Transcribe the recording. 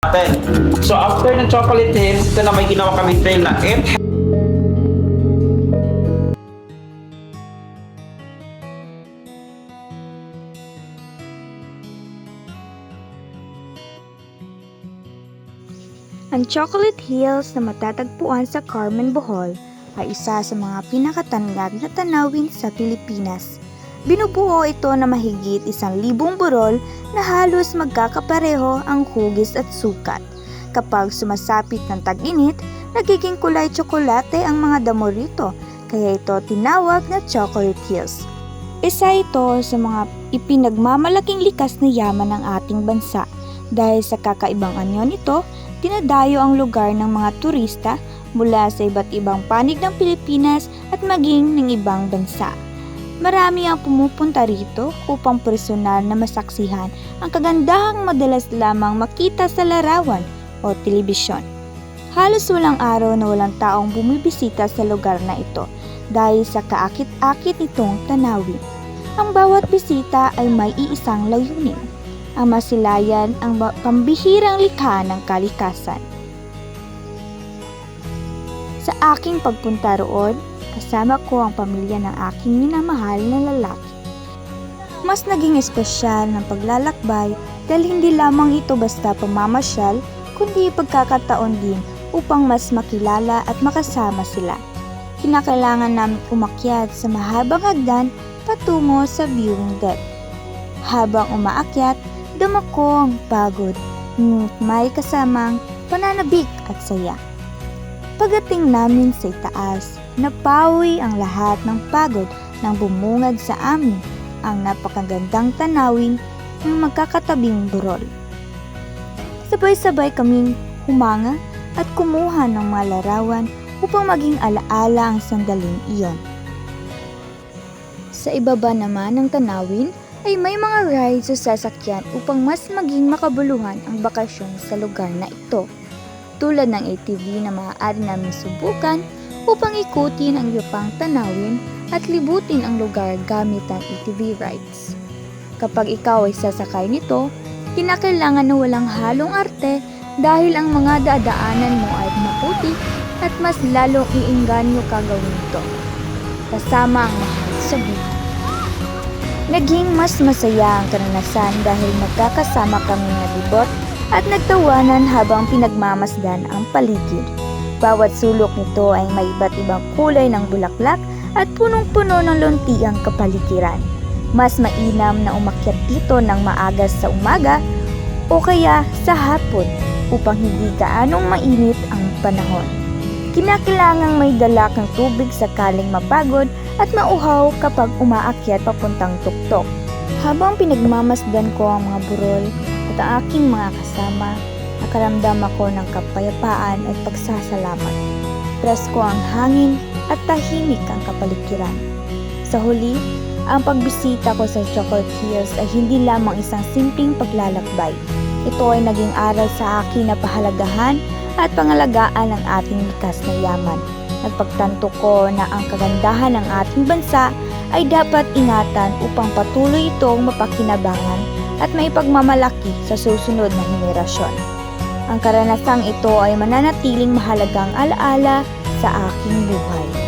natin. So after ng chocolate hills, ito na may ginawa kami trail na Ang Chocolate Hills na matatagpuan sa Carmen, Bohol ay isa sa mga pinakatanggag na tanawin sa Pilipinas. Binubuo ito na mahigit 1,000 burol na halos magkakapareho ang hugis at sukat. Kapag sumasapit ng tag-init, nagiging kulay tsokolate ang mga damo rito, kaya ito tinawag na Chocolate Hills. Isa ito sa mga ipinagmamalaking likas na yaman ng ating bansa. Dahil sa kakaibang anyo nito, dinadayo ang lugar ng mga turista mula sa iba't ibang panig ng Pilipinas at maging ng ibang bansa. Marami ang pumupunta rito upang personal na masaksihan ang kagandahang madalas lamang makita sa larawan o telebisyon. Halos walang araw na walang taong bumibisita sa lugar na ito dahil sa kaakit-akit nitong tanawin. Ang bawat bisita ay may iisang layunin, ang masilayan ang pambihirang likha ng kalikasan. Sa aking pagpunta roon, kasama ko ang pamilya ng aking minamahal na lalaki. Mas naging espesyal ng paglalakbay dahil hindi lamang ito basta pamamasyal, kundi pagkakataon din upang mas makilala at makasama sila. Kinakailangan namin umakyat sa mahabang hagdan patungo sa viewing deck. Habang umaakyat, dama ko ang pagod, ngunit may kasamang pananabik at saya. Pagdating namin sa itaas, napawi ang lahat ng pagod nang bumungad sa amin ang napakagandang tanawin ng magkakatabing burol. Sabay-sabay kaming humanga at kumuha ng mga larawan upang maging alaala ang sandaling iyon. Sa ibaba naman ng tanawin ay may mga rides sa sasakyan upang mas maging makabuluhan ang bakasyon sa lugar na ito. Tulad ng ATV na maaari namin subukan upang ikutin ang iba pang tanawin at libutin ang lugar gamit ang ATV rides. Kapag ikaw ay sasakay nito, kinakailangan na walang halong arte dahil ang mga dadaanan mo ay maputi at mas lalong iinganyo ka gawin ito. Kasama ang mahal sa buhay. Naging mas masaya ang karanasan dahil magkakasama kami nalibot at nagtawanan habang pinagmamasdan ang paligid. Bawat sulok nito ay may iba't ibang kulay ng bulaklak at punong-puno ng luntiang kapaligiran. Mas mainam na umakyat dito ng maaga sa umaga o kaya sa hapon upang hindi gaanong mainit ang panahon. Kinakailangang may dala kang tubig sakaling mapagod at mauhaw kapag umaakyat papuntang tuktok. Habang pinagmamasdan ko ang mga burol at ang aking mga kasama, nakaramdam ako ng kapayapaan at pagsasalamat. Presko ang hangin at tahimik ang kapaligiran. Sa huli, ang pagbisita ko sa Chocolate Hills ay hindi lamang isang simpleng paglalakbay. Ito ay naging aral sa akin na pahalagahan at pangalagaan ang ating likas na yaman. Nagpagtanto ko na ang kagandahan ng ating bansa ay dapat ingatan upang patuloy itong mapakinabangan at maipagmamalaki sa susunod na henerasyon. Ang karanasang ito ay mananatiling mahalagang alaala sa aking buhay.